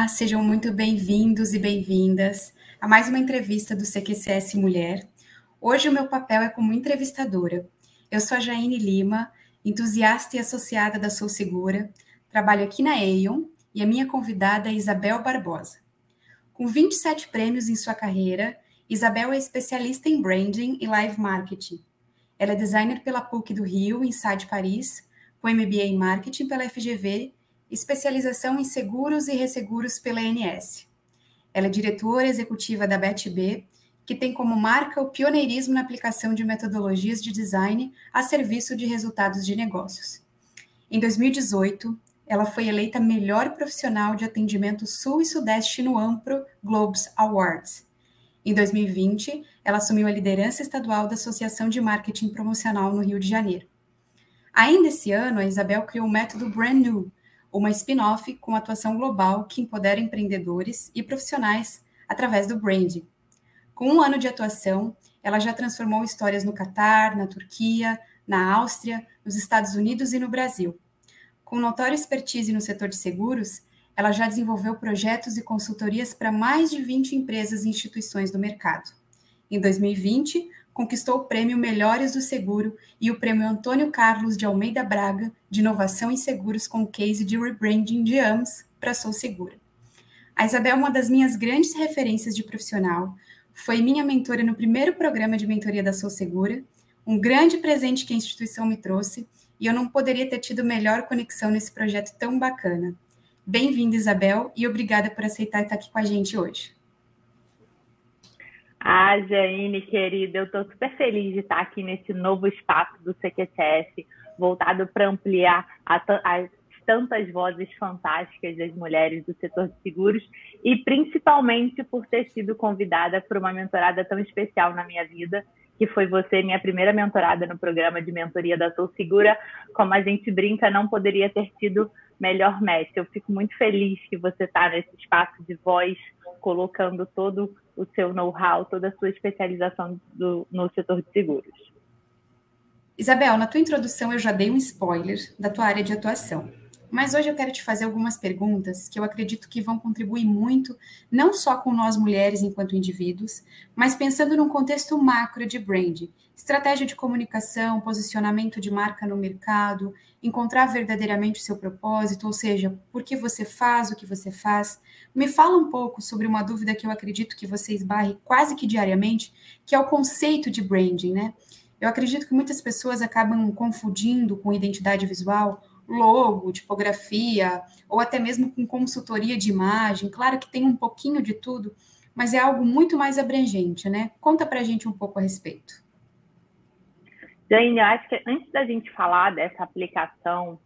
Olá, sejam muito bem-vindos e bem-vindas a mais uma entrevista do CQCS Mulher. Hoje o meu papel é como entrevistadora. Eu sou a Jaine Lima, entusiasta e associada da Sou Segura, trabalho aqui na Aon e a minha convidada é Isabel Barbosa. Com 27 prêmios em sua carreira, Isabel é especialista em branding e live marketing. Ela é designer pela PUC do Rio, Inside Paris, com MBA em marketing pela FGV, especialização em seguros e resseguros pela ANS. Ela é diretora executiva da BetB, que tem como marca o pioneirismo na aplicação de metodologias de design a serviço de resultados de negócios. Em 2018, ela foi eleita melhor profissional de atendimento Sul e Sudeste no Ampro Globes Awards. Em 2020, ela assumiu a liderança estadual da Associação de Marketing Promocional no Rio de Janeiro. Ainda esse ano, a Isabel criou o método Brand New, uma spin-off com atuação global que empodera empreendedores e profissionais através do branding. Com 1 ano de atuação, ela já transformou histórias no Catar, na Turquia, na Áustria, nos Estados Unidos e no Brasil. Com notória expertise no setor de seguros, ela já desenvolveu projetos e consultorias para mais de 20 empresas e instituições do mercado. Em 2020, conquistou o prêmio Melhores do Seguro e o prêmio Antônio Carlos de Almeida Braga de Inovação em Seguros com o case de rebranding de AMS para Sou Segura. A Isabel é uma das minhas grandes referências de profissional, foi minha mentora no primeiro programa de mentoria da Sou Segura, um grande presente que a instituição me trouxe, e eu não poderia ter tido melhor conexão nesse projeto tão bacana. Bem-vinda, Isabel, e obrigada por aceitar estar aqui com a gente hoje. Jaine, querida, eu estou super feliz de estar aqui nesse novo espaço do CQCS, voltado para ampliar as tantas vozes fantásticas das mulheres do setor de seguros e principalmente por ter sido convidada por uma mentorada tão especial na minha vida, que foi você, minha primeira mentorada no programa de mentoria da Sou Segura. Como a gente brinca, não poderia ter sido melhor match. Eu fico muito feliz que você está nesse espaço de voz, colocando todo o seu know-how, toda a sua especialização no setor de seguros. Isabel, na tua introdução eu já dei um spoiler da tua área de atuação, mas hoje eu quero te fazer algumas perguntas que eu acredito que vão contribuir muito, não só com nós mulheres enquanto indivíduos, mas pensando num contexto macro de branding, estratégia de comunicação, posicionamento de marca no mercado, encontrar verdadeiramente o seu propósito, ou seja, por que você faz o que você faz. Me fala um pouco sobre uma dúvida que eu acredito que você esbarre quase que diariamente, que é o conceito de branding, né? Eu acredito que muitas pessoas acabam confundindo com identidade visual, logo, tipografia, ou até mesmo com consultoria de imagem. Claro que tem um pouquinho de tudo, mas é algo muito mais abrangente, né? Conta pra gente um pouco a respeito. Jane, eu acho que antes da gente falar dessa aplicação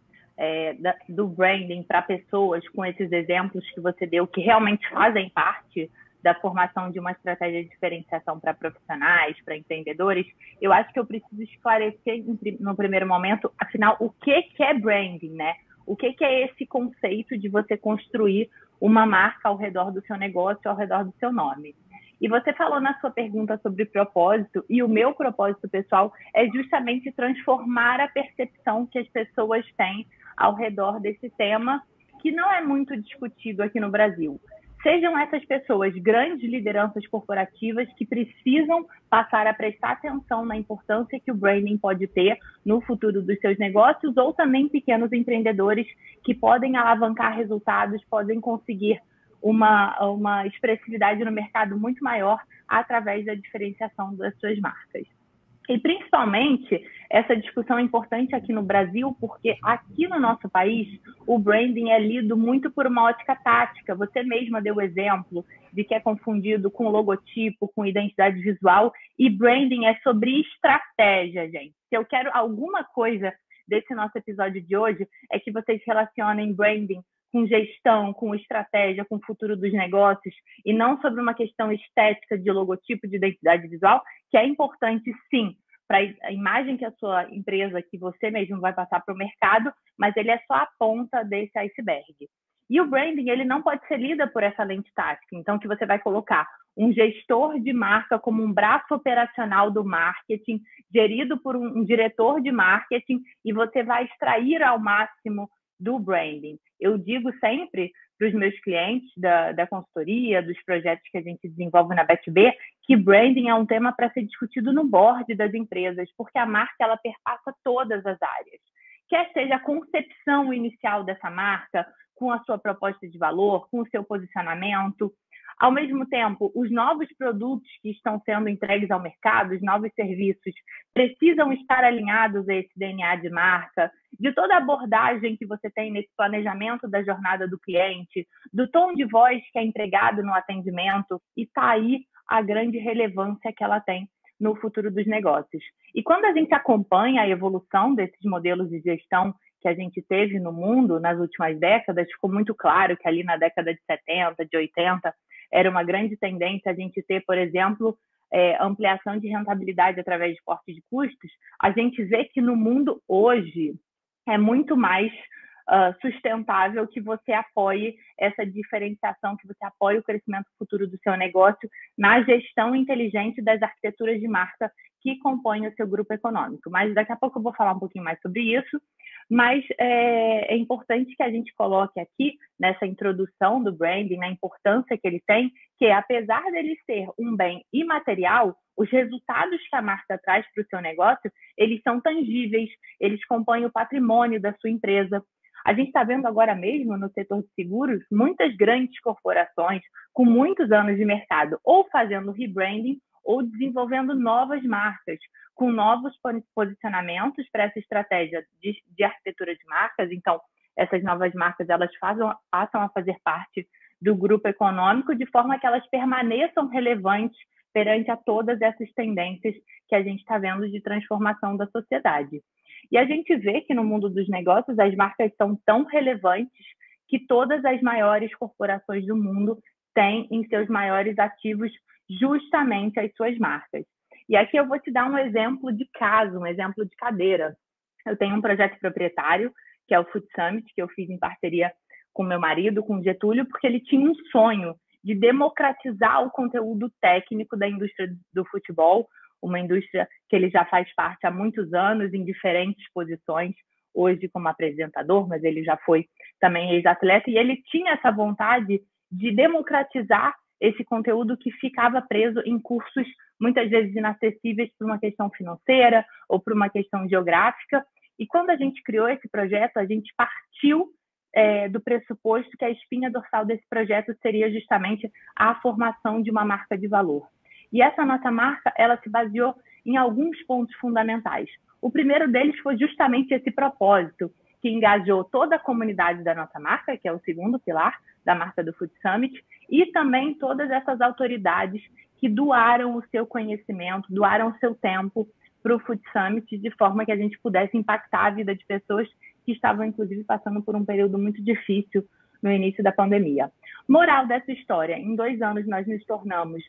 do branding para pessoas com esses exemplos que você deu, que realmente fazem parte da formação de uma estratégia de diferenciação para profissionais, para empreendedores, eu acho que eu preciso esclarecer no primeiro momento, afinal, o que é branding, né? O que é esse conceito de você construir uma marca ao redor do seu negócio, ao redor do seu nome? E você falou na sua pergunta sobre propósito, e o meu propósito pessoal é justamente transformar a percepção que as pessoas têm ao redor desse tema, que não é muito discutido aqui no Brasil. Sejam essas pessoas grandes lideranças corporativas que precisam passar a prestar atenção na importância que o branding pode ter no futuro dos seus negócios, ou também pequenos empreendedores que podem alavancar resultados, podem conseguir uma expressividade no mercado muito maior através da diferenciação das suas marcas. E, principalmente, essa discussão é importante aqui no Brasil, porque aqui no nosso país, o branding é lido muito por uma ótica tática. Você mesma deu o exemplo de que é confundido com logotipo, com identidade visual, e branding é sobre estratégia, gente. Se eu quero alguma coisa desse nosso episódio de hoje, é que vocês relacionem branding com gestão, com estratégia, com o futuro dos negócios, e não sobre uma questão estética de logotipo, de identidade visual, que é importante, sim, para a imagem que a sua empresa, que você mesmo vai passar para o mercado, mas ele é só a ponta desse iceberg. E o branding, ele não pode ser lido por essa lente tática, então que você vai colocar um gestor de marca como um braço operacional do marketing, gerido por um diretor de marketing, e você vai extrair ao máximo do branding. Eu digo sempre para os meus clientes da consultoria, dos projetos que a gente desenvolve na BetB, que branding é um tema para ser discutido no board das empresas, porque a marca ela perpassa todas as áreas. Quer seja a concepção inicial dessa marca, com a sua proposta de valor, com o seu posicionamento. Ao mesmo tempo, os novos produtos que estão sendo entregues ao mercado, os novos serviços, precisam estar alinhados a esse DNA de marca, de toda a abordagem que você tem nesse planejamento da jornada do cliente, do tom de voz que é empregado no atendimento, e está aí a grande relevância que ela tem no futuro dos negócios. E quando a gente acompanha a evolução desses modelos de gestão que a gente teve no mundo nas últimas décadas, ficou muito claro que ali na década de 70, de 80, era uma grande tendência a gente ter, por exemplo, ampliação de rentabilidade através de corte de custos. A gente vê que no mundo hoje é muito mais sustentável que você apoie essa diferenciação, que você apoie o crescimento futuro do seu negócio na gestão inteligente das arquiteturas de marca que compõem o seu grupo econômico. Mas daqui a pouco eu vou falar um pouquinho mais sobre isso. Mas é importante que a gente coloque aqui, nessa introdução do branding, na importância que ele tem, que apesar dele ser um bem imaterial, os resultados que a marca traz para o seu negócio, eles são tangíveis, eles compõem o patrimônio da sua empresa. A gente está vendo agora mesmo no setor de seguros, muitas grandes corporações com muitos anos de mercado, ou fazendo rebranding, ou desenvolvendo novas marcas, com novos posicionamentos para essa estratégia de arquitetura de marcas. Então, essas novas marcas, elas passam a fazer parte do grupo econômico, de forma que elas permaneçam relevantes perante a todas essas tendências que a gente está vendo de transformação da sociedade. E a gente vê que no mundo dos negócios, as marcas são tão relevantes que todas as maiores corporações do mundo têm em seus maiores ativos justamente as suas marcas. E aqui eu vou te dar um exemplo de caso, um exemplo de cadeira. Eu tenho um projeto proprietário, que é o Food Summit, que eu fiz em parceria com meu marido, com o Getúlio, porque ele tinha um sonho de democratizar o conteúdo técnico da indústria do futebol, uma indústria que ele já faz parte há muitos anos, em diferentes posições, hoje como apresentador, mas ele já foi também ex-atleta, e ele tinha essa vontade de democratizar esse conteúdo que ficava preso em cursos muitas vezes inacessíveis por uma questão financeira ou por uma questão geográfica. E quando a gente criou esse projeto, a gente partiu do pressuposto que a espinha dorsal desse projeto seria justamente a formação de uma marca de valor. E essa nossa marca, ela se baseou em alguns pontos fundamentais. O primeiro deles foi justamente esse propósito, que engajou toda a comunidade da nossa marca, que é o segundo pilar da marca do Food Summit, e também todas essas autoridades que doaram o seu conhecimento, doaram o seu tempo para o Food Summit, de forma que a gente pudesse impactar a vida de pessoas que estavam, inclusive, passando por um período muito difícil no início da pandemia. Moral dessa história, em 2 anos nós nos tornamos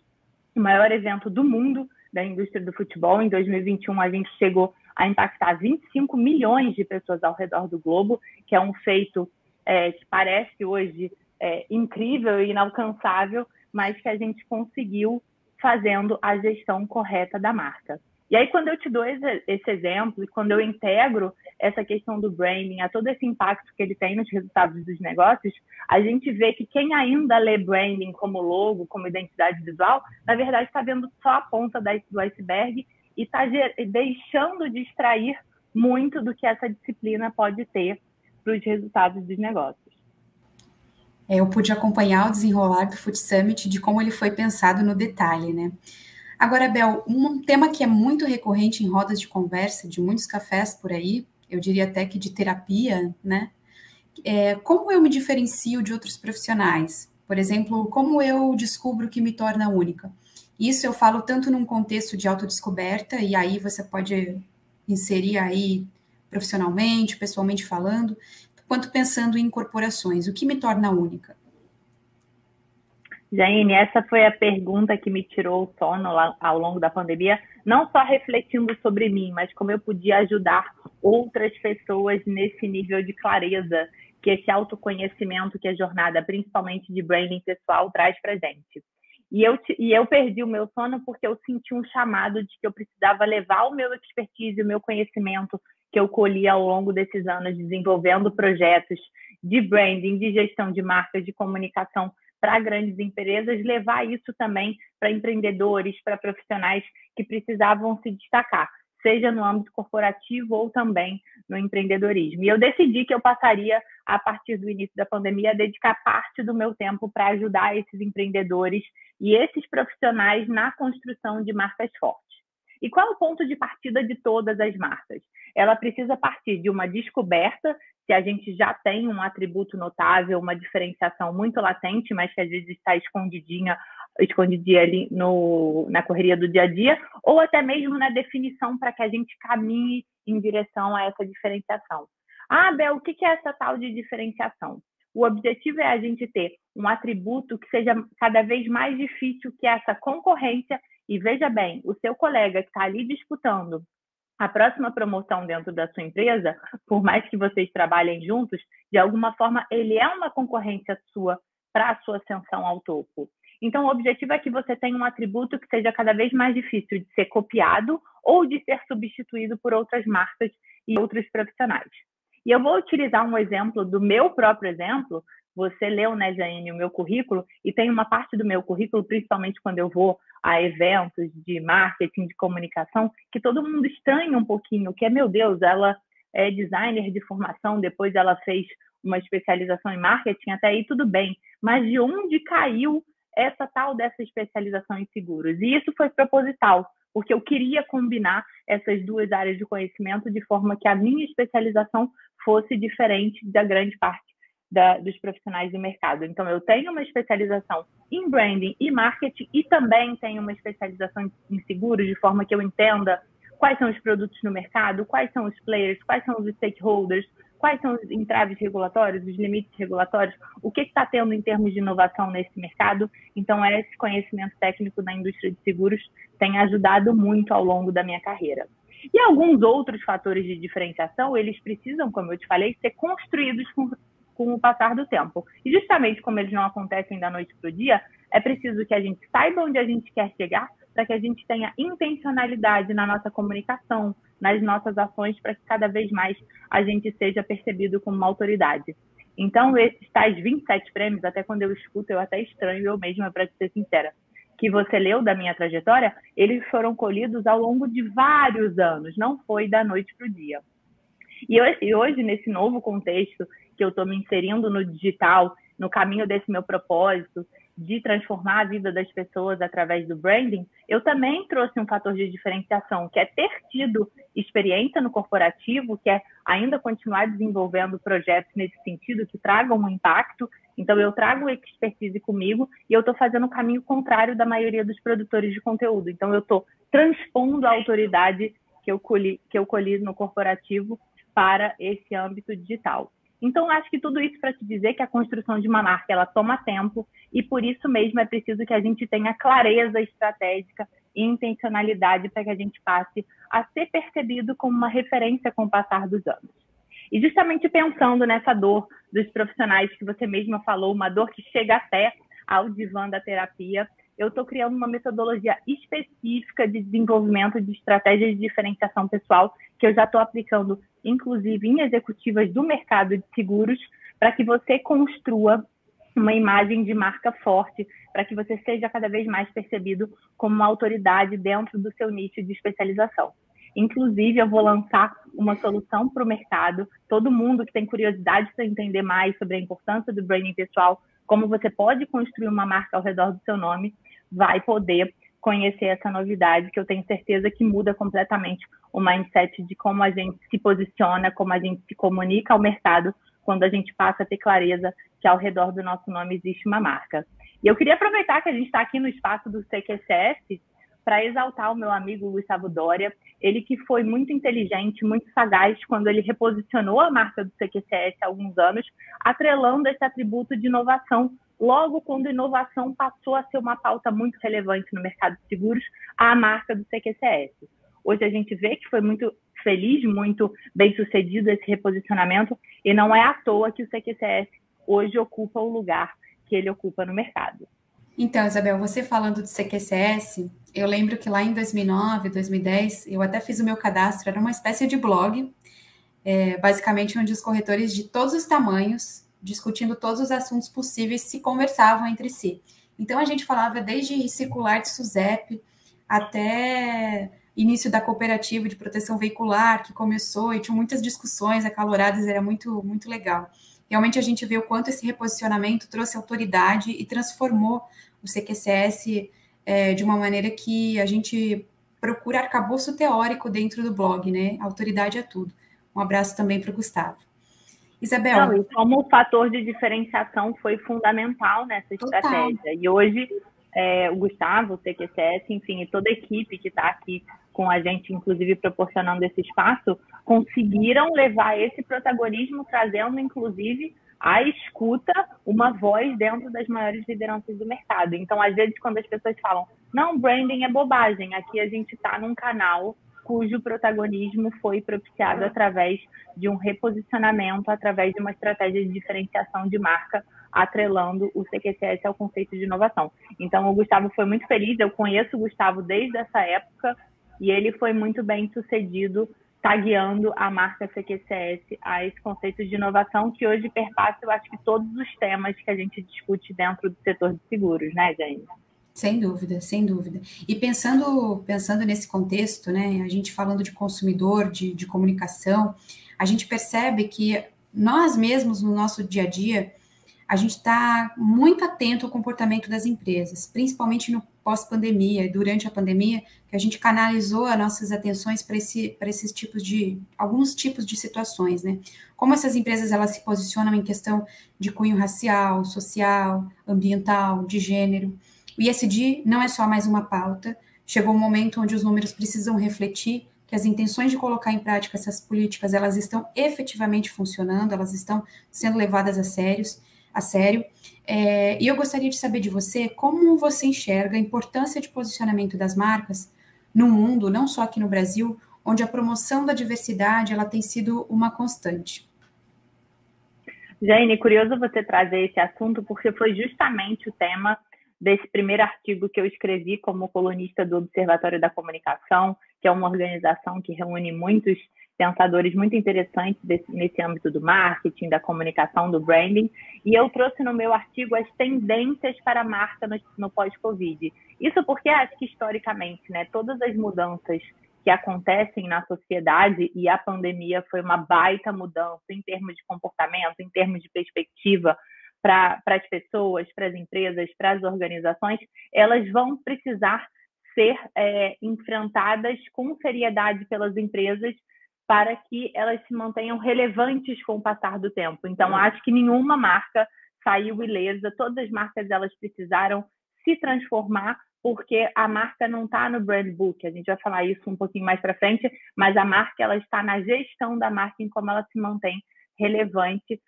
o maior evento do mundo da indústria do futebol. Em 2021, a gente chegou a impactar 25 milhões de pessoas ao redor do globo, que é um feito que parece hoje incrível e inalcançável, mas que a gente conseguiu fazendo a gestão correta da marca. E aí, quando eu te dou esse exemplo, e quando eu integro essa questão do branding a todo esse impacto que ele tem nos resultados dos negócios, a gente vê que quem ainda lê branding como logo, como identidade visual, na verdade está vendo só a ponta do iceberg e está deixando de extrair muito do que essa disciplina pode ter para os resultados dos negócios. Eu pude acompanhar o desenrolar do Food Summit, de como ele foi pensado no detalhe, né? Agora, Bel, um tema que é muito recorrente em rodas de conversa, de muitos cafés por aí, eu diria até que de terapia, né? Como eu me diferencio de outros profissionais? Por exemplo, como eu descubro o que me torna única? Isso eu falo tanto num contexto de autodescoberta, e aí você pode inserir aí profissionalmente, pessoalmente falando, quanto pensando em corporações. O que me torna única? Jaine, essa foi a pergunta que me tirou o sono ao longo da pandemia, não só refletindo sobre mim, mas como eu podia ajudar outras pessoas nesse nível de clareza que esse autoconhecimento que a jornada, principalmente de branding pessoal, traz para a gente. E eu perdi o meu sono porque eu senti um chamado de que eu precisava levar o meu expertise, o meu conhecimento que eu colhi ao longo desses anos, desenvolvendo projetos de branding, de gestão de marcas, de comunicação para grandes empresas, levar isso também para empreendedores, para profissionais que precisavam se destacar, seja no âmbito corporativo ou também no empreendedorismo. E eu decidi que eu passaria, a partir do início da pandemia, a dedicar parte do meu tempo para ajudar esses empreendedores e esses profissionais na construção de marcas fortes. E qual é o ponto de partida de todas as marcas? Ela precisa partir de uma descoberta, se a gente já tem um atributo notável, uma diferenciação muito latente, mas que às vezes está escondidinha ali na correria do dia a dia, ou até mesmo na definição para que a gente caminhe em direção a essa diferenciação. Ah, Bel, o que é essa tal de diferenciação? O objetivo é a gente ter um atributo que seja cada vez mais difícil que essa concorrência. E veja bem, o seu colega que está ali disputando a próxima promoção dentro da sua empresa, por mais que vocês trabalhem juntos, de alguma forma ele é uma concorrência sua para a sua ascensão ao topo. Então, o objetivo é que você tenha um atributo que seja cada vez mais difícil de ser copiado ou de ser substituído por outras marcas e outros profissionais. E eu vou utilizar um exemplo do meu próprio exemplo. Você leu, né, Jaine, o meu currículo, e tem uma parte do meu currículo, principalmente quando eu vou a eventos de marketing, de comunicação, que todo mundo estranha um pouquinho, que é, meu Deus, ela é designer de formação, depois ela fez uma especialização em marketing, até aí tudo bem. Mas de onde caiu essa tal dessa especialização em seguros? E isso foi proposital, porque eu queria combinar essas duas áreas de conhecimento de forma que a minha especialização fosse diferente da grande parte dos profissionais do mercado. Então, eu tenho uma especialização em branding e marketing e também tenho uma especialização em seguros, de forma que eu entenda quais são os produtos no mercado, quais são os players, quais são os stakeholders, quais são os entraves regulatórios, os limites regulatórios, o que está tendo em termos de inovação nesse mercado. Então, esse conhecimento técnico da indústria de seguros tem ajudado muito ao longo da minha carreira. E alguns outros fatores de diferenciação, eles precisam, como eu te falei, ser construídos com o passar do tempo. E justamente como eles não acontecem da noite para o dia, é preciso que a gente saiba onde a gente quer chegar, para que a gente tenha intencionalidade na nossa comunicação, nas nossas ações, para que cada vez mais a gente seja percebido como uma autoridade. Então, esses tais 27 prêmios, até quando eu escuto, eu até estranho eu mesma, para ser sincera, que você leu da minha trajetória, eles foram colhidos ao longo de vários anos, não foi da noite para o dia. E hoje, nesse novo contexto que eu estou me inserindo no digital, no caminho desse meu propósito, de transformar a vida das pessoas através do branding, eu também trouxe um fator de diferenciação, que é ter tido experiência no corporativo, que é ainda continuar desenvolvendo projetos nesse sentido, que tragam um impacto. Então, eu trago expertise comigo e eu estou fazendo o caminho contrário da maioria dos produtores de conteúdo. Então, eu estou transpondo a autoridade que eu colhi no corporativo para esse âmbito digital. Então, acho que tudo isso para te dizer que a construção de uma marca, ela toma tempo e por isso mesmo é preciso que a gente tenha clareza estratégica e intencionalidade para que a gente passe a ser percebido como uma referência com o passar dos anos. E justamente pensando nessa dor dos profissionais que você mesma falou, uma dor que chega até ao divã da terapia, eu estou criando uma metodologia específica de desenvolvimento de estratégias de diferenciação pessoal que eu já estou aplicando, inclusive em executivas do mercado de seguros, para que você construa uma imagem de marca forte, para que você seja cada vez mais percebido como uma autoridade dentro do seu nicho de especialização. Inclusive, eu vou lançar uma solução para o mercado. Todo mundo que tem curiosidade para entender mais sobre a importância do branding pessoal, como você pode construir uma marca ao redor do seu nome, vai poder conhecer essa novidade, que eu tenho certeza que muda completamente o mindset de como a gente se posiciona, como a gente se comunica ao mercado, quando a gente passa a ter clareza que ao redor do nosso nome existe uma marca. E eu queria aproveitar que a gente está aqui no espaço do CQCS para exaltar o meu amigo Gustavo Doria, ele que foi muito inteligente, muito sagaz quando ele reposicionou a marca do CQCS há alguns anos, atrelando esse atributo de inovação. Logo, quando a inovação passou a ser uma pauta muito relevante no mercado de seguros, a marca do CQCS. Hoje a gente vê que foi muito feliz, muito bem sucedido esse reposicionamento, e não é à toa que o CQCS hoje ocupa o lugar que ele ocupa no mercado. Então, Isabel, você falando do CQCS, eu lembro que lá em 2009, 2010, eu até fiz o meu cadastro, era uma espécie de blog, basicamente onde os corretores de todos os tamanhos discutindo todos os assuntos possíveis, se conversavam entre si. Então, a gente falava desde circular de SUSEP até início da cooperativa de proteção veicular, que começou e tinha muitas discussões acaloradas, era muito, muito legal. Realmente, a gente vê o quanto esse reposicionamento trouxe autoridade e transformou o CQCS de uma maneira que a gente procura arcabouço teórico dentro do blog, né? Autoridade é tudo. Um abraço também para o Gustavo. Isabel. Não, e como o fator de diferenciação foi fundamental nessa estratégia. Total. E hoje, o Gustavo, o CQCS, enfim, e toda a equipe que está aqui com a gente, inclusive proporcionando esse espaço, conseguiram levar esse protagonismo, trazendo, inclusive, a escuta, uma voz dentro das maiores lideranças do mercado. Então, às vezes, quando as pessoas falam, não, branding é bobagem, aqui a gente está num canal cujo protagonismo foi propiciado através de um reposicionamento, através de uma estratégia de diferenciação de marca, atrelando o CQCS ao conceito de inovação. Então, o Gustavo foi muito feliz, eu conheço o Gustavo desde essa época, e ele foi muito bem sucedido tagueando a marca CQCS a esse conceito de inovação que hoje perpassa, eu acho que todos os temas que a gente discute dentro do setor de seguros, né, Jane? Sem dúvida, sem dúvida. E pensando nesse contexto, né, a gente falando de consumidor, de comunicação, a gente percebe que nós mesmos, no nosso dia a dia, a gente está muito atento ao comportamento das empresas, principalmente no pós-pandemia, durante a pandemia, que a gente canalizou as nossas atenções para esses tipos alguns tipos de situações, né? Como essas empresas, elas se posicionam em questão de cunho racial, social, ambiental, de gênero. O ISD não é só mais uma pauta, chegou um momento onde os números precisam refletir que as intenções de colocar em prática essas políticas, elas estão efetivamente funcionando, elas estão sendo levadas a sério. E eu gostaria de saber de você como você enxerga a importância de posicionamento das marcas no mundo, não só aqui no Brasil, onde a promoção da diversidade ela tem sido uma constante. Jane, curioso você trazer esse assunto, porque foi justamente o tema desse primeiro artigo que eu escrevi como colunista do Observatório da Comunicação, que é uma organização que reúne muitos pensadores muito interessantes nesse âmbito do marketing, da comunicação, do branding, e eu trouxe no meu artigo as tendências para a marca no pós-Covid. Isso porque acho que historicamente, né, todas as mudanças que acontecem na sociedade, e a pandemia foi uma baita mudança em termos de comportamento, em termos de perspectiva, para as pessoas, para as empresas, para as organizações, elas vão precisar ser enfrentadas com seriedade pelas empresas para que elas se mantenham relevantes com o passar do tempo. Então, acho que nenhuma marca saiu ilesa, todas as marcas elas precisaram se transformar, porque a marca não está no brand book, a gente vai falar isso um pouquinho mais para frente, mas a marca ela está na gestão da marca, em como ela se mantém relevante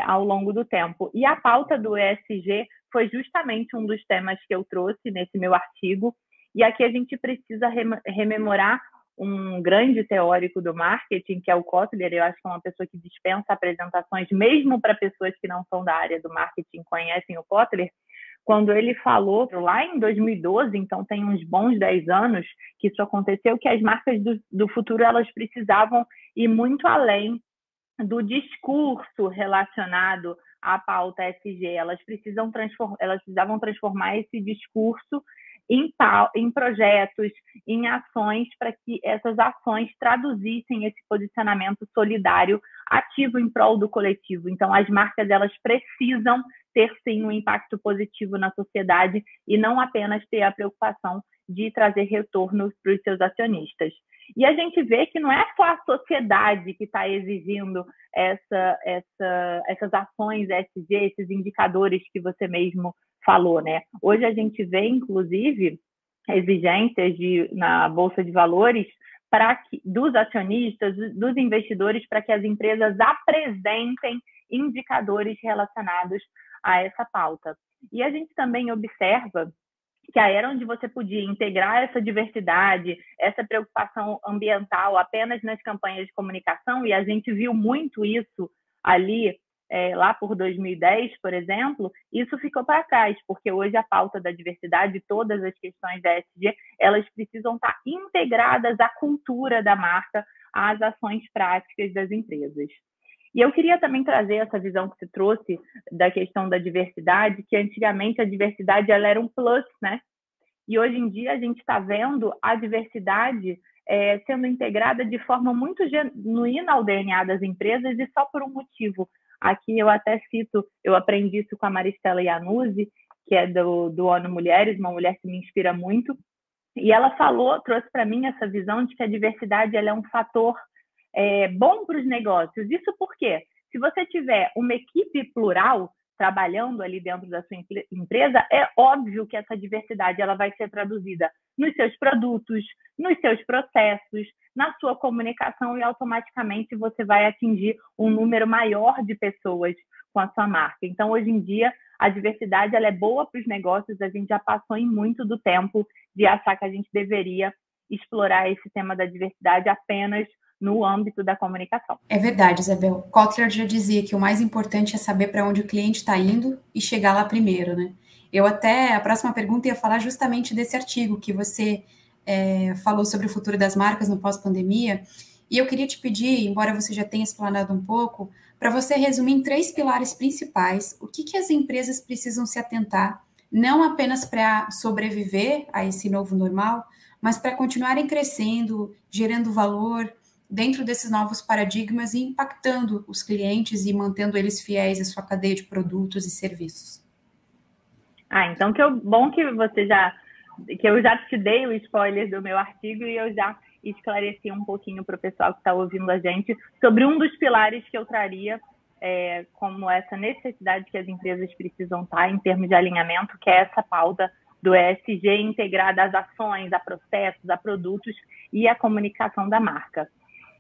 ao longo do tempo. E a pauta do ESG foi justamente um dos temas que eu trouxe nesse meu artigo, e aqui a gente precisa rememorar um grande teórico do marketing, que é o Kotler. Eu acho que é uma pessoa que dispensa apresentações, mesmo para pessoas que não são da área do marketing, conhecem o Kotler, quando ele falou lá em 2012, então tem uns bons 10 anos que isso aconteceu, que as marcas do futuro elas precisavam ir muito além do discurso relacionado à pauta ESG. Elas precisavam transformar esse discurso em projetos, em ações, para que essas ações traduzissem esse posicionamento solidário ativo em prol do coletivo. Então, as marcas elas precisam ter, sim, um impacto positivo na sociedade e não apenas ter a preocupação de trazer retorno para os seus acionistas. E a gente vê que não é só a sociedade que está exigindo essas ações ESG, esses indicadores que você mesmo falou, né? Hoje a gente vê, inclusive, exigências na Bolsa de Valores dos acionistas, dos investidores, para que as empresas apresentem indicadores relacionados a essa pauta. E a gente também observa que a era onde você podia integrar essa diversidade, essa preocupação ambiental apenas nas campanhas de comunicação, e a gente viu muito isso ali, lá por 2010, por exemplo, isso ficou para trás, porque hoje a pauta da diversidade, todas as questões da ESG, elas precisam estar integradas à cultura da marca, às ações práticas das empresas. E eu queria também trazer essa visão que você trouxe da questão da diversidade, que antigamente a diversidade ela era um plus, né? E hoje em dia a gente está vendo a diversidade sendo integrada de forma muito genuína ao DNA das empresas e só por um motivo. Aqui eu até cito, eu aprendi isso com a Maristela Iannuzzi, que é do ONU Mulheres, uma mulher que me inspira muito, e ela trouxe para mim essa visão de que a diversidade ela é um fator bom para os negócios. Isso porque, se você tiver uma equipe plural trabalhando ali dentro da sua empresa, é óbvio que essa diversidade ela vai ser traduzida nos seus produtos, nos seus processos, na sua comunicação e automaticamente você vai atingir um número maior de pessoas com a sua marca. Então, hoje em dia, a diversidade ela é boa para os negócios, a gente já passou em muito do tempo de achar que a gente deveria explorar esse tema da diversidade apenas no âmbito da comunicação. É verdade, Isabel. Kotler já dizia que o mais importante é saber para onde o cliente está indo e chegar lá primeiro, né? A próxima pergunta ia falar justamente desse artigo que você falou sobre o futuro das marcas no pós-pandemia, e eu queria te pedir, embora você já tenha explanado um pouco, para você resumir em 3 pilares principais o que as empresas precisam se atentar, não apenas para sobreviver a esse novo normal, mas para continuarem crescendo, gerando valor dentro desses novos paradigmas e impactando os clientes e mantendo eles fiéis à sua cadeia de produtos e serviços. Então bom que eu já te dei o spoiler do meu artigo e eu já esclareci um pouquinho para o pessoal que está ouvindo a gente sobre um dos pilares que eu traria como essa necessidade que as empresas precisam estar em termos de alinhamento, que é essa pauta do ESG integrada às ações, a processos, a produtos e a comunicação da marca.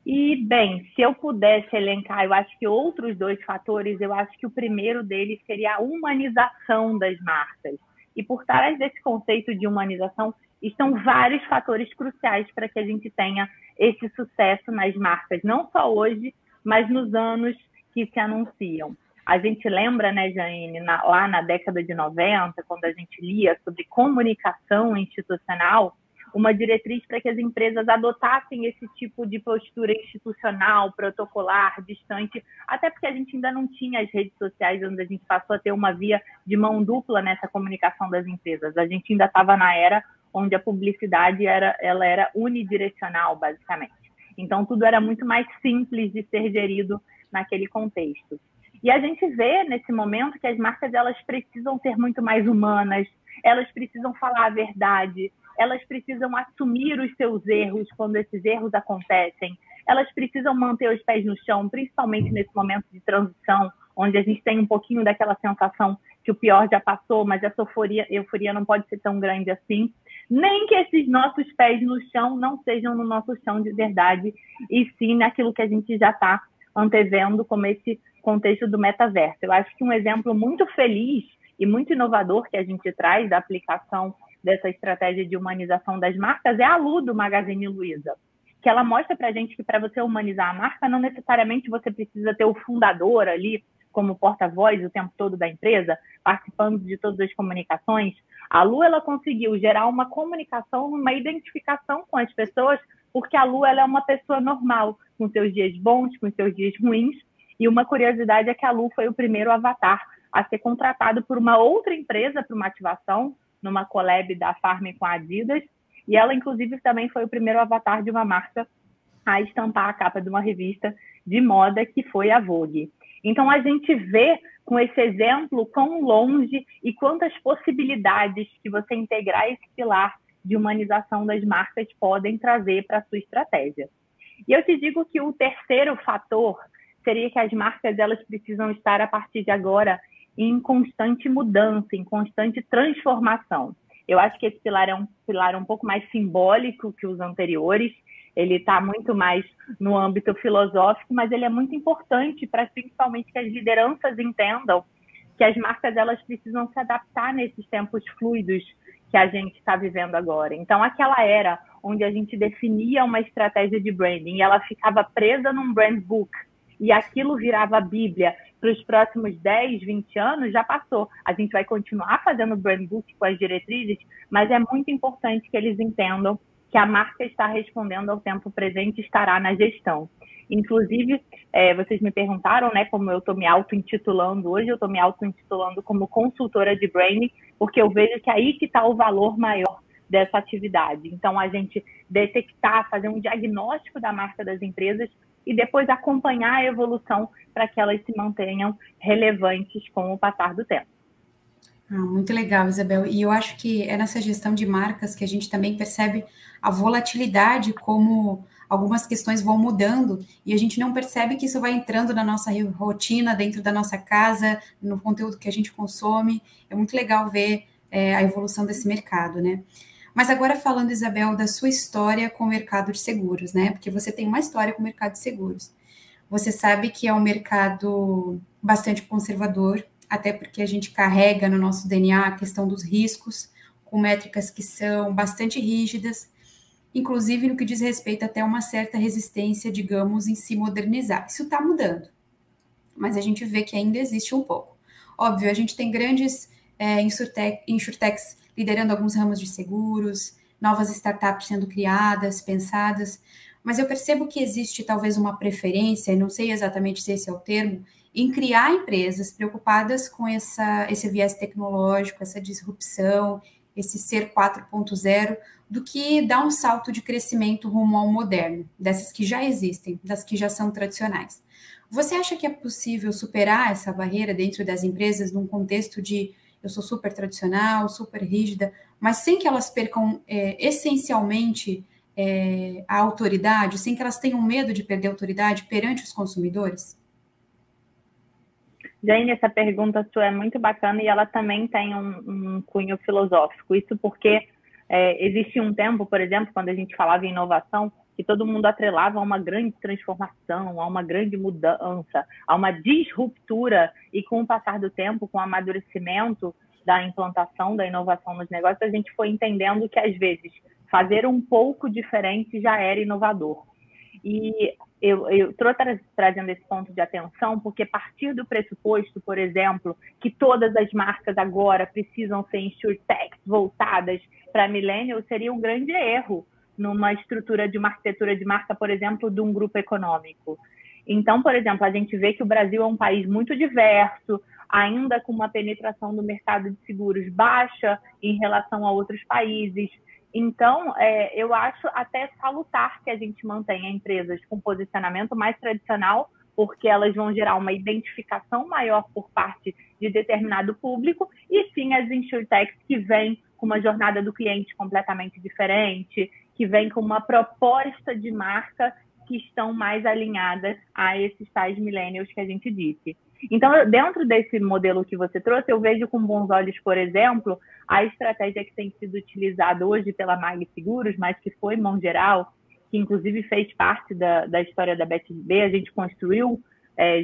E, bem, se eu pudesse elencar, eu acho que outros 2 fatores, eu acho que o primeiro deles seria a humanização das marcas. E por trás desse conceito de humanização estão vários fatores cruciais para que a gente tenha esse sucesso nas marcas, não só hoje, mas nos anos que se anunciam. A gente lembra, né, Jaine, lá na década de 90, quando a gente lia sobre comunicação institucional, uma diretriz para que as empresas adotassem esse tipo de postura institucional, protocolar, distante, até porque a gente ainda não tinha as redes sociais, onde a gente passou a ter uma via de mão dupla nessa comunicação das empresas. A gente ainda estava na era onde a publicidade ela era unidirecional, basicamente. Então, tudo era muito mais simples de ser gerido naquele contexto. E a gente vê, nesse momento, que as marcas elas precisam ser muito mais humanas, elas precisam falar a verdade, elas precisam assumir os seus erros quando esses erros acontecem, elas precisam manter os pés no chão, principalmente nesse momento de transição, onde a gente tem um pouquinho daquela sensação que o pior já passou, mas essa euforia não pode ser tão grande assim, nem que esses nossos pés no chão não sejam no nosso chão de verdade, e sim naquilo que a gente já está antevendo como esse contexto do metaverso. Eu acho que um exemplo muito feliz e muito inovador que a gente traz da aplicação dessa estratégia de humanização das marcas é a Lu, do Magazine Luiza, que ela mostra para a gente que para você humanizar a marca, não necessariamente você precisa ter o fundador ali como porta-voz o tempo todo da empresa, participando de todas as comunicações. A Lu, ela conseguiu gerar uma comunicação, uma identificação com as pessoas, porque a Lu ela é uma pessoa normal, com seus dias bons, com seus dias ruins, e uma curiosidade é que a Lu foi o primeiro avatar a ser contratado por uma outra empresa para uma ativação, numa collab da Farm com a Adidas, e ela, inclusive, também foi o primeiro avatar de uma marca a estampar a capa de uma revista de moda, que foi a Vogue. Então, a gente vê com esse exemplo quão longe e quantas possibilidades que você integrar esse pilar de humanização das marcas podem trazer para a sua estratégia. E eu te digo que o terceiro fator seria que as marcas elas precisam estar, a partir de agora, em constante mudança, em constante transformação. Eu acho que esse pilar é um pilar um pouco mais simbólico que os anteriores, ele está muito mais no âmbito filosófico, mas ele é muito importante para, principalmente, que as lideranças entendam que as marcas elas precisam se adaptar nesses tempos fluidos que a gente está vivendo agora. Então, aquela era onde a gente definia uma estratégia de branding e ela ficava presa num brand book, e aquilo virava a Bíblia para os próximos 10, 20 anos, já passou. A gente vai continuar fazendo brand book com as diretrizes, mas é muito importante que eles entendam que a marca está respondendo ao tempo presente estará na gestão. Inclusive, vocês me perguntaram, né, como eu estou me auto-intitulando hoje, eu estou me auto-intitulando como consultora de branding, porque eu vejo que aí que está o valor maior dessa atividade. Então, a gente detectar, fazer um diagnóstico da marca das empresas e depois acompanhar a evolução para que elas se mantenham relevantes com o passar do tempo. Muito legal, Isabel. E eu acho que é nessa gestão de marcas que a gente também percebe a volatilidade, como algumas questões vão mudando e a gente não percebe que isso vai entrando na nossa rotina, dentro da nossa casa, no conteúdo que a gente consome. É muito legal ver a evolução desse mercado, né? Mas agora falando, Isabel, da sua história com o mercado de seguros, né? Porque você tem uma história com o mercado de seguros. Você sabe que é um mercado bastante conservador, até porque a gente carrega no nosso DNA a questão dos riscos, com métricas que são bastante rígidas, inclusive no que diz respeito até uma certa resistência, digamos, em se modernizar. Isso está mudando, mas a gente vê que ainda existe um pouco. Óbvio, a gente tem grandes insurtechs liderando alguns ramos de seguros, novas startups sendo criadas, pensadas, mas eu percebo que existe talvez uma preferência, e não sei exatamente se esse é o termo, em criar empresas preocupadas com esse viés tecnológico, essa disrupção, esse ser 4.0, do que dar um salto de crescimento rumo ao moderno, dessas que já existem, das que já são tradicionais. Você acha que é possível superar essa barreira dentro das empresas num contexto de eu sou super tradicional, super rígida, mas sem que elas percam essencialmente a autoridade, sem que elas tenham medo de perder a autoridade perante os consumidores? Jane, essa pergunta sua é muito bacana e ela também tem um cunho filosófico. Isso porque existe um tempo, por exemplo, quando a gente falava em inovação, que todo mundo atrelava a uma grande transformação, a uma grande mudança, a uma disruptura, e com o passar do tempo, com o amadurecimento da implantação da inovação nos negócios, a gente foi entendendo que, às vezes, fazer um pouco diferente já era inovador. E eu estou trazendo esse ponto de atenção porque partir do pressuposto, por exemplo, que todas as marcas agora precisam ser insurtechs voltadas para millennials seria um grande erro numa estrutura de uma arquitetura de marca, por exemplo, de um grupo econômico. Então, por exemplo, a gente vê que o Brasil é um país muito diverso, ainda com uma penetração do mercado de seguros baixa em relação a outros países. Então, eu acho até salutar que a gente mantenha empresas com posicionamento mais tradicional, porque elas vão gerar uma identificação maior por parte de determinado público, e sim as insurtechs que vêm com uma jornada do cliente completamente diferente, que vêm com uma proposta de marca que estão mais alinhadas a esses tais millennials que a gente disse. Então, dentro desse modelo que você trouxe, eu vejo com bons olhos, por exemplo, a estratégia que tem sido utilizada hoje pela Mag Seguros, mas que foi Mongeral, que inclusive fez parte da história da BetB. A gente construiu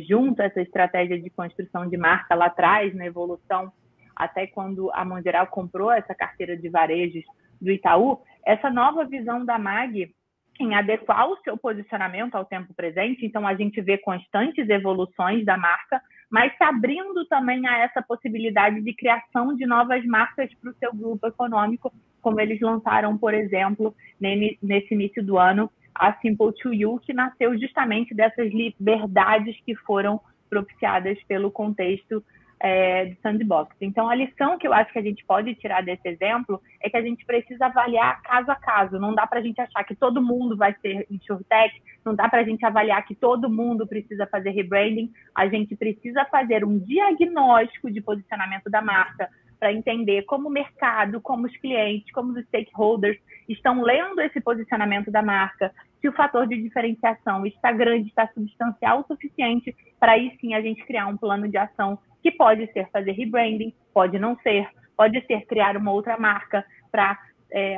junto essa estratégia de construção de marca lá atrás, na evolução, até quando a Mongeral comprou essa carteira de varejos do Itaú. Essa nova visão da Mag em adequar o seu posicionamento ao tempo presente. Então, a gente vê constantes evoluções da marca, mas se abrindo também a essa possibilidade de criação de novas marcas para o seu grupo econômico, como eles lançaram, por exemplo, nesse início do ano, a Simple to You, que nasceu justamente dessas liberdades que foram propiciadas pelo contexto do sandbox. Então, a lição que eu acho que a gente pode tirar desse exemplo é que a gente precisa avaliar caso a caso. Não dá para a gente achar que todo mundo vai ser insurtech, não dá para a gente avaliar que todo mundo precisa fazer rebranding. A gente precisa fazer um diagnóstico de posicionamento da marca para entender como o mercado, como os clientes, como os stakeholders estão lendo esse posicionamento da marca, se o fator de diferenciação está grande, está substancial o suficiente para aí sim a gente criar um plano de ação que pode ser fazer rebranding, pode não ser, pode ser criar uma outra marca para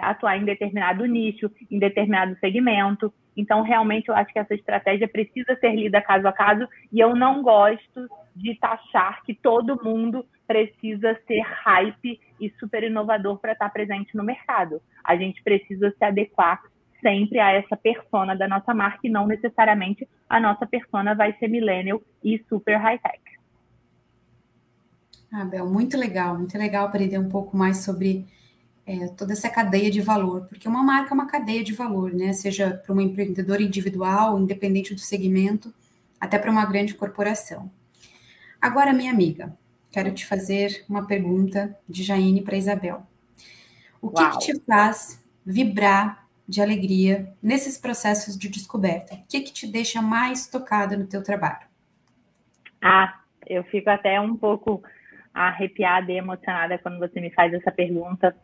atuar em determinado nicho, em determinado segmento. Então, realmente, eu acho que essa estratégia precisa ser lida caso a caso, e eu não gosto de taxar que todo mundo precisa ser hype e super inovador para estar presente no mercado. A gente precisa se adequar sempre a essa persona da nossa marca, e não necessariamente a nossa persona vai ser millennial e super high-tech. Bel, muito legal aprender um pouco mais sobre toda essa cadeia de valor, porque uma marca é uma cadeia de valor, né? Seja para uma empreendedora individual, independente do segmento, até para uma grande corporação. Agora, minha amiga, quero te fazer uma pergunta de Jaine para Isabel. O que te faz vibrar de alegria nesses processos de descoberta? O que te deixa mais tocada no teu trabalho? Eu fico até um pouco arrepiada e emocionada quando você me faz essa pergunta.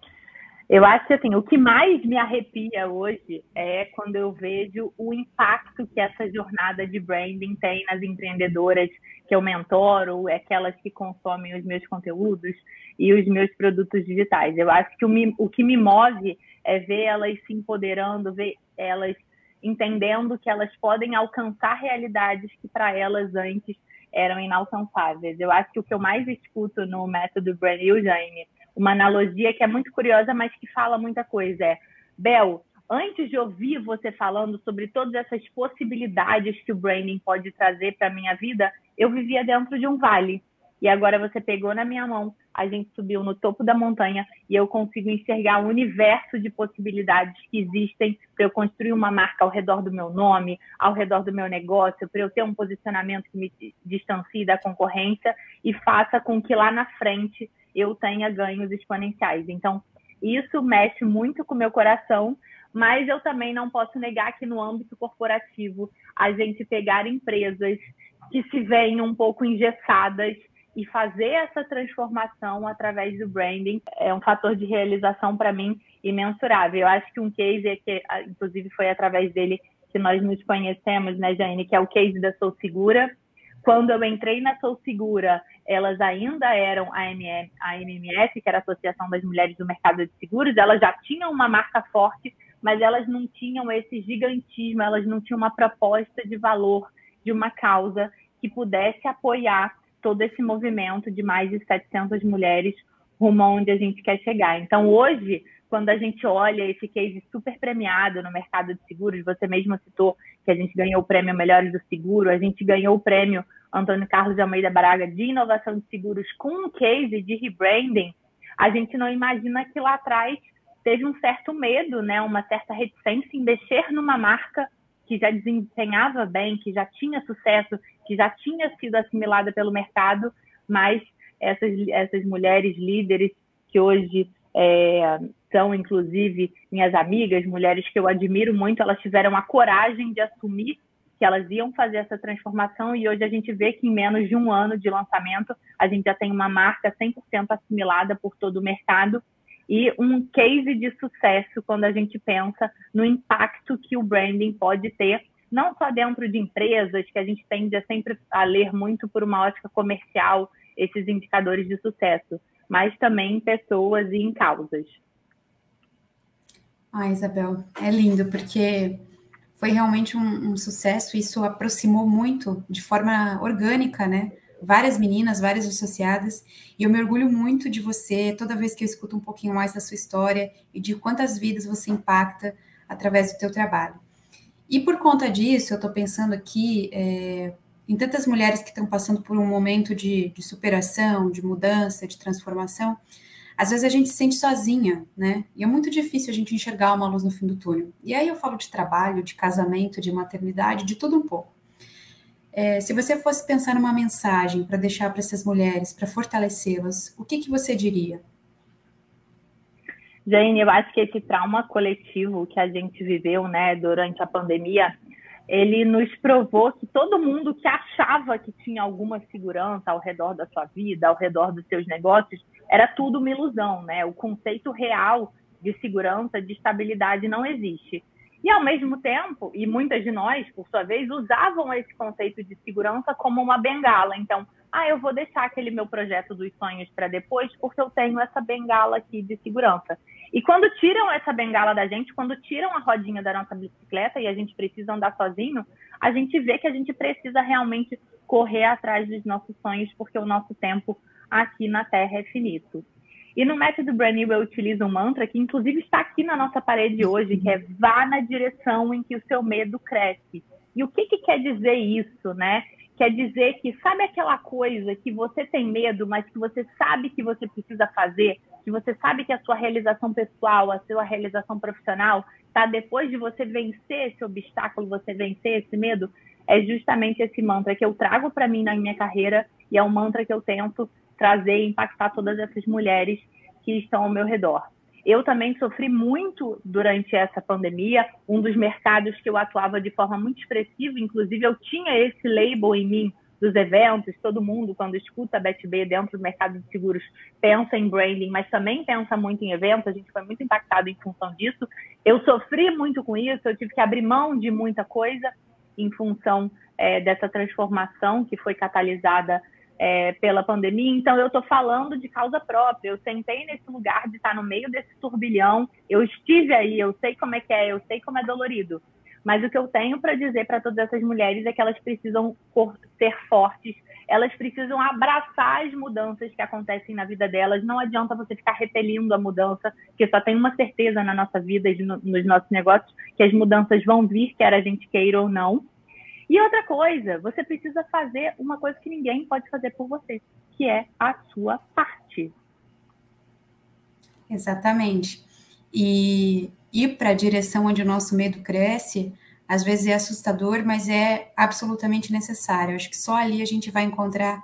Eu acho que assim, o que mais me arrepia hoje é quando eu vejo o impacto que essa jornada de branding tem nas empreendedoras que eu mentoro, aquelas que consomem os meus conteúdos e os meus produtos digitais. Eu acho que o que me move é ver elas se empoderando, ver elas entendendo que elas podem alcançar realidades que para elas antes eram inalcançáveis. Eu acho que o que eu mais escuto no método Brand New, Jaime, uma analogia que é muito curiosa, mas que fala muita coisa, Bel, antes de ouvir você falando sobre todas essas possibilidades que o branding pode trazer para a minha vida, eu vivia dentro de um vale. E agora você pegou na minha mão, a gente subiu no topo da montanha e eu consigo enxergar um universo de possibilidades que existem para eu construir uma marca ao redor do meu nome, ao redor do meu negócio, para eu ter um posicionamento que me distancie da concorrência e faça com que lá na frente eu tenha ganhos exponenciais. Então, isso mexe muito com o meu coração, mas eu também não posso negar que no âmbito corporativo a gente pegar empresas que se veem um pouco engessadas e fazer essa transformação através do branding é um fator de realização para mim imensurável. Eu acho que um case, que inclusive foi através dele que nós nos conhecemos, né, Jane, que é o case da Sou Segura. Quando eu entrei na Sou Segura, elas ainda eram a MMF, que era a Associação das Mulheres do Mercado de Seguros, elas já tinham uma marca forte, mas elas não tinham esse gigantismo, elas não tinham uma proposta de valor, de uma causa que pudesse apoiar todo esse movimento de mais de 700 mulheres rumo aonde a gente quer chegar. Então, hoje, quando a gente olha esse case super premiado no mercado de seguros, você mesmo citou que a gente ganhou o prêmio Melhores do Seguro, a gente ganhou o prêmio Antônio Carlos de Almeida Braga de inovação de seguros com um case de rebranding, a gente não imagina que lá atrás teve um certo medo, né, uma certa reticência em mexer numa marca que já desempenhava bem, que já tinha sucesso, que já tinha sido assimilada pelo mercado, mas essas mulheres líderes que hoje são, inclusive, minhas amigas, mulheres que eu admiro muito, elas tiveram a coragem de assumir que elas iam fazer essa transformação e hoje a gente vê que em menos de um ano de lançamento a gente já tem uma marca 100% assimilada por todo o mercado e um case de sucesso quando a gente pensa no impacto que o branding pode ter, não só dentro de empresas, que a gente tende sempre a ler muito por uma ótica comercial esses indicadores de sucesso, mas também em pessoas e em causas. Isabel, é lindo, porque foi realmente um sucesso, isso aproximou muito, de forma orgânica, né? Várias meninas, várias associadas, e eu me orgulho muito de você, toda vez que eu escuto um pouquinho mais da sua história e de quantas vidas você impacta através do teu trabalho. E por conta disso, eu estou pensando aqui em tantas mulheres que estão passando por um momento de superação, de mudança, de transformação. Às vezes a gente se sente sozinha, né? E é muito difícil a gente enxergar uma luz no fim do túnel. E aí eu falo de trabalho, de casamento, de maternidade, de tudo um pouco. Se você fosse pensar numa mensagem para deixar para essas mulheres, para fortalecê-las, o que você diria? Jane, eu acho que esse trauma coletivo que a gente viveu, né, durante a pandemia, ele nos provou que todo mundo que achava que tinha alguma segurança ao redor da sua vida, ao redor dos seus negócios, era tudo uma ilusão, né? O conceito real de segurança, de estabilidade não existe. E, ao mesmo tempo, e muitas de nós, por sua vez, usavam esse conceito de segurança como uma bengala. Então, eu vou deixar aquele meu projeto dos sonhos para depois, porque eu tenho essa bengala aqui de segurança. E quando tiram essa bengala da gente, quando tiram a rodinha da nossa bicicleta e a gente precisa andar sozinho, a gente vê que a gente precisa realmente correr atrás dos nossos sonhos, porque o nosso tempo aqui na Terra é finito. E no método Brand New eu utilizo um mantra que inclusive está aqui na nossa parede hoje, que é vá na direção em que o seu medo cresce. E o que quer dizer isso, né? Quer dizer que sabe aquela coisa que você tem medo, mas que você sabe que você precisa fazer, forte, você sabe que a sua realização pessoal, a sua realização profissional está depois de você vencer esse obstáculo, você vencer esse medo, é justamente esse mantra que eu trago para mim na minha carreira e é um mantra que eu tento trazer e impactar todas essas mulheres que estão ao meu redor. Eu também sofri muito durante essa pandemia, um dos mercados que eu atuava de forma muito expressiva, inclusive eu tinha esse label em mim dos eventos, todo mundo, quando escuta a BetB dentro do mercado de seguros, pensa em branding, mas também pensa muito em eventos, a gente foi muito impactado em função disso. Eu sofri muito com isso, eu tive que abrir mão de muita coisa em função dessa transformação que foi catalisada pela pandemia. Então, eu estou falando de causa própria. Eu sentei nesse lugar de estar no meio desse turbilhão, eu estive aí, eu sei como é que é, eu sei como é dolorido. Mas o que eu tenho para dizer para todas essas mulheres é que elas precisam ser fortes, elas precisam abraçar as mudanças que acontecem na vida delas. Não adianta você ficar repelindo a mudança, porque só tem uma certeza na nossa vida e nos nossos negócios, que as mudanças vão vir, quer a gente queira ou não. E outra coisa, você precisa fazer uma coisa que ninguém pode fazer por você, que é a sua parte. Exatamente. E ir para a direção onde o nosso medo cresce, às vezes é assustador, mas é absolutamente necessário. Acho que só ali a gente vai encontrar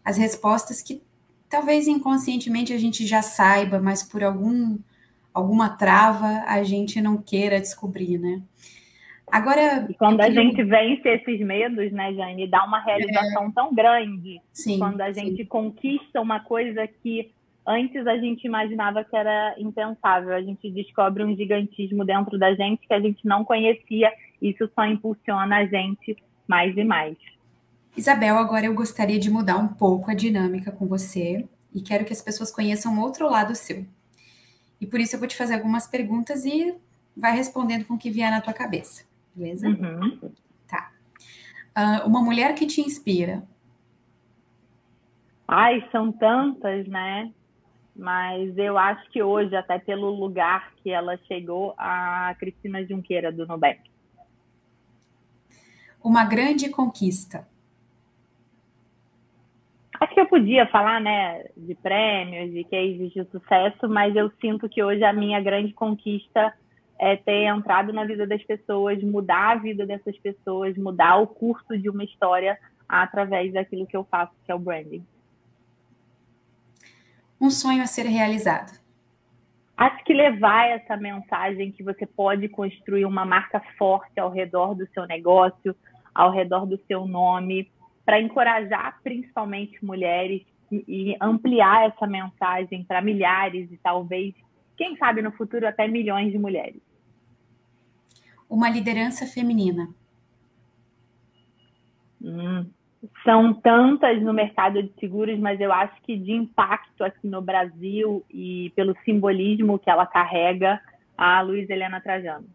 as respostas que talvez inconscientemente a gente já saiba, mas por alguma trava a gente não queira descobrir, né? Agora, e quando a gente vence esses medos, né, Jane, dá uma realização tão grande. Sim, quando a gente conquista uma coisa que antes a gente imaginava que era impensável. A gente descobre um gigantismo dentro da gente que a gente não conhecia. Isso só impulsiona a gente mais e mais. Isabel, agora eu gostaria de mudar um pouco a dinâmica com você e quero que as pessoas conheçam outro lado seu. E por isso eu vou te fazer algumas perguntas e vai respondendo com o que vier na tua cabeça. Beleza? Uhum. Tá. Uma mulher que te inspira? Ai, são tantas, né? Mas eu acho que hoje, até pelo lugar que ela chegou, a Cristina Junqueira, do Nubank. Uma grande conquista? Acho que eu podia falar, né, de prêmios, de cases de sucesso, mas eu sinto que hoje a minha grande conquista é ter entrado na vida das pessoas, mudar a vida dessas pessoas, mudar o curso de uma história através daquilo que eu faço, que é o branding. Um sonho a ser realizado? Acho que levar essa mensagem que você pode construir uma marca forte ao redor do seu negócio, ao redor do seu nome, para encorajar principalmente mulheres e ampliar essa mensagem para milhares e talvez, quem sabe no futuro, até milhões de mulheres. Uma liderança feminina? São tantas no mercado de seguros, mas eu acho que de impacto aqui no Brasil e pelo simbolismo que ela carrega, a Luísa Helena Trajano.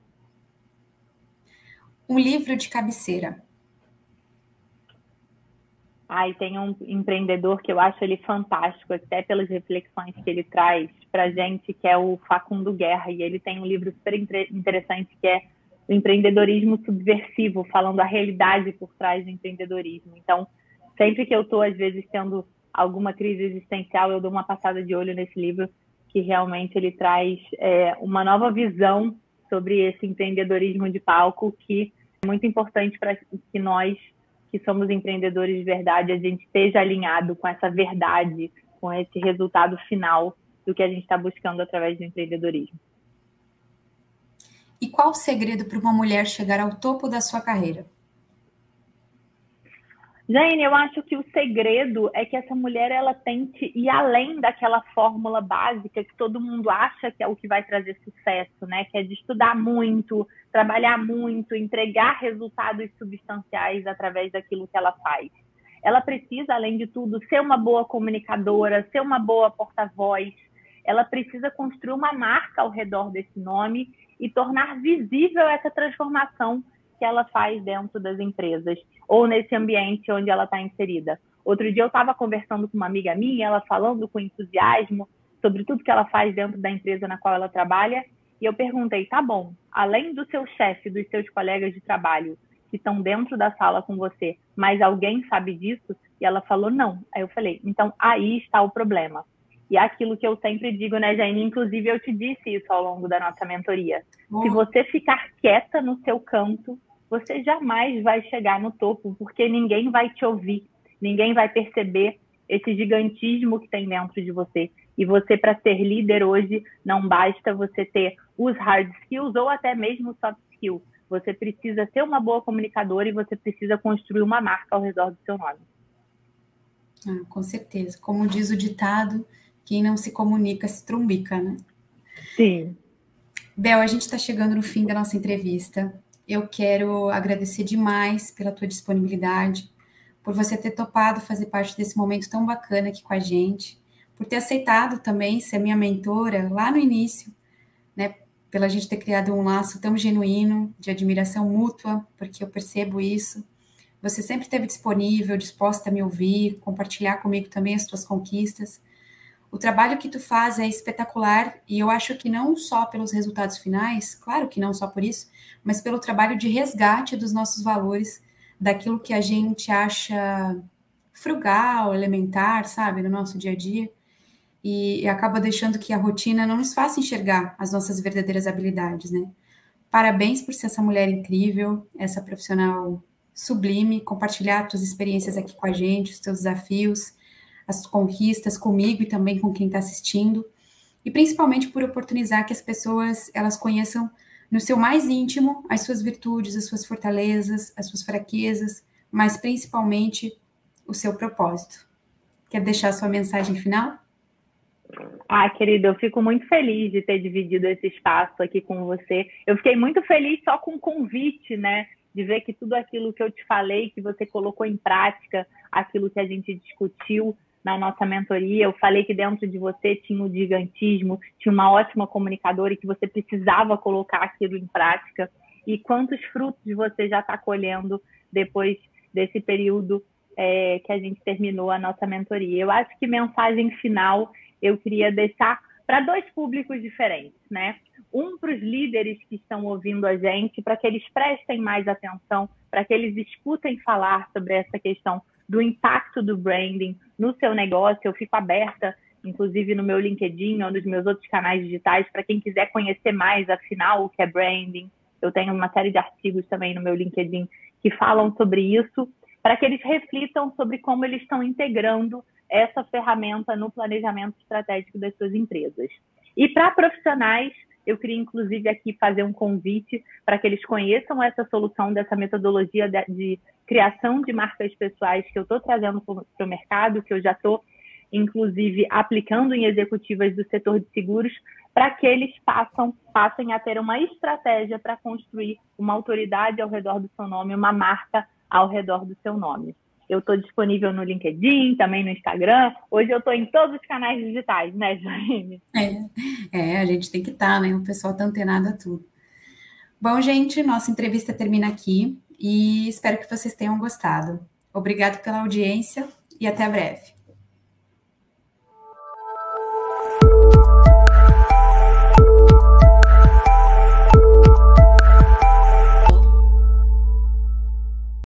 Um livro de cabeceira? Tem um empreendedor que eu acho ele fantástico, até pelas reflexões que ele traz para gente, que é o Facundo Guerra, e ele tem um livro super interessante que é o empreendedorismo subversivo, falando a realidade por trás do empreendedorismo. Então, sempre que eu estou, às vezes, tendo alguma crise existencial, eu dou uma passada de olho nesse livro, que realmente ele traz uma nova visão sobre esse empreendedorismo de palco, que é muito importante para que nós, que somos empreendedores de verdade, a gente esteja alinhado com essa verdade, com esse resultado final do que a gente está buscando através do empreendedorismo. E qual o segredo para uma mulher chegar ao topo da sua carreira? Jane, eu acho que o segredo é que essa mulher ela tente ir além daquela fórmula básica que todo mundo acha que é o que vai trazer sucesso, né? Que é de estudar muito, trabalhar muito, entregar resultados substanciais através daquilo que ela faz. Ela precisa, além de tudo, ser uma boa comunicadora, ser uma boa porta-voz. Ela precisa construir uma marca ao redor desse nome e tornar visível essa transformação que ela faz dentro das empresas ou nesse ambiente onde ela está inserida. Outro dia eu estava conversando com uma amiga minha, ela falando com entusiasmo sobre tudo que ela faz dentro da empresa na qual ela trabalha, e eu perguntei, tá bom, além do seu chefe, dos seus colegas de trabalho que estão dentro da sala com você, mas alguém sabe disso? E ela falou, não. Aí eu falei, então aí está o problema. E é aquilo que eu sempre digo, né, Jaine? Inclusive, eu te disse isso ao longo da nossa mentoria. Se você ficar quieta no seu canto, você jamais vai chegar no topo, porque ninguém vai te ouvir, ninguém vai perceber esse gigantismo que tem dentro de você. E você, para ser líder hoje, não basta você ter os hard skills ou até mesmo soft skills. Você precisa ser uma boa comunicadora e você precisa construir uma marca ao redor do seu nome. Com certeza. Como diz o ditado, quem não se comunica se trumbica, né? Sim. Bel, a gente está chegando no fim da nossa entrevista. Eu quero agradecer demais pela tua disponibilidade, por você ter topado fazer parte desse momento tão bacana aqui com a gente, por ter aceitado também ser minha mentora lá no início, né? Pela gente ter criado um laço tão genuíno de admiração mútua, porque eu percebo isso. Você sempre esteve disponível, disposta a me ouvir, compartilhar comigo também as tuas conquistas. O trabalho que tu faz é espetacular e eu acho que não só pelos resultados finais, claro que não só por isso, mas pelo trabalho de resgate dos nossos valores, daquilo que a gente acha frugal, elementar, sabe, no nosso dia a dia, e acaba deixando que a rotina não nos faça enxergar as nossas verdadeiras habilidades, né? Parabéns por ser essa mulher incrível, essa profissional sublime, compartilhar tuas experiências aqui com a gente, os teus desafios, as conquistas comigo e também com quem está assistindo, e principalmente por oportunizar que as pessoas elas conheçam no seu mais íntimo as suas virtudes, as suas fortalezas, as suas fraquezas, mas principalmente o seu propósito. Quer deixar a sua mensagem final? Querida, eu fico muito feliz de ter dividido esse espaço aqui com você. Eu fiquei muito feliz só com o convite, né? De ver que tudo aquilo que eu te falei, que você colocou em prática, aquilo que a gente discutiu na nossa mentoria. Eu falei que dentro de você tinha o gigantismo, tinha uma ótima comunicadora e que você precisava colocar aquilo em prática. E quantos frutos você já está colhendo depois desse período que a gente terminou a nossa mentoria. Eu acho que mensagem final eu queria deixar para dois públicos diferentes, né? Um para os líderes que estão ouvindo a gente, para que eles prestem mais atenção, para que eles escutem falar sobre essa questão do impacto do branding no seu negócio. Eu fico aberta, inclusive no meu LinkedIn ou nos meus outros canais digitais, para quem quiser conhecer mais, afinal, o que é branding. Eu tenho uma série de artigos também no meu LinkedIn que falam sobre isso, para que eles reflitam sobre como eles estão integrando essa ferramenta no planejamento estratégico das suas empresas. E para profissionais, eu queria inclusive aqui fazer um convite para que eles conheçam essa solução dessa metodologia de criação de marcas pessoais que eu estou trazendo para o mercado, que eu já estou inclusive aplicando em executivas do setor de seguros, para que eles passem a ter uma estratégia para construir uma autoridade ao redor do seu nome, uma marca ao redor do seu nome. Eu estou disponível no LinkedIn, também no Instagram. Hoje eu estou em todos os canais digitais, né, Jaime? A gente tem que estar, né? O pessoal está antenado a tudo. Bom, gente, nossa entrevista termina aqui e espero que vocês tenham gostado. Obrigado pela audiência e até breve.